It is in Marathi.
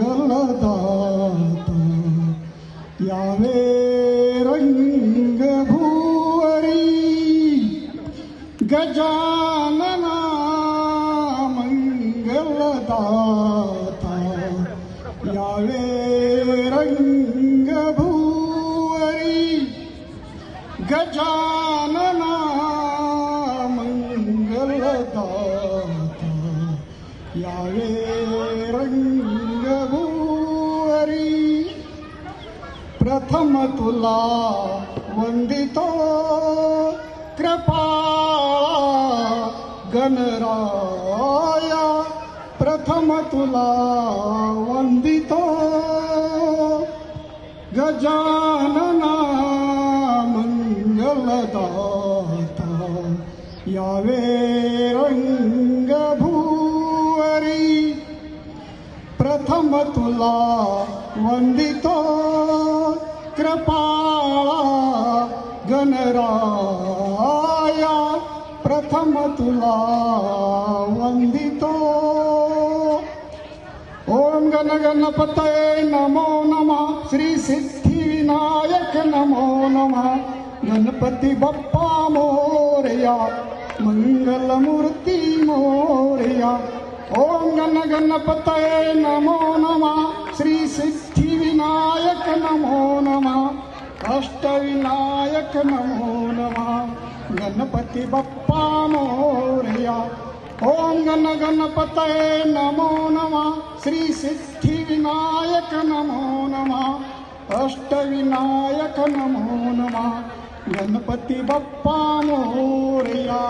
मंगलदाता यावे रंग भुवरी गजानना मंगलदाता यावे रंग भुवरी गजानना मंगलदाता यावे रंग भुवरी प्रथम तुला वंदितो कृपाळा गणराया प्रथम तुला वंदितो गजानना मंगलदाता यावे रंग भुवरी प्रथम तुला वंदितो कृपाळा गणराया प्रथम तुला वंदितो ओम गण गणपतये नमो नमः श्री सिद्धिविनायक नमो नमः गणपती बाप्पा मोरया मंगलमूर्ती मोरया ओम गण गणपतये नमो नमः श्री सिद्धिविनायक नमो नमः अष्टविनायक नमो नमः गणपती बाप्पा मोरया ओम गण गणपतये नमो नमः श्री सिद्धिविनायक नमो नमः अष्टविनायक नमो नमः गणपती बाप्पा मोरया।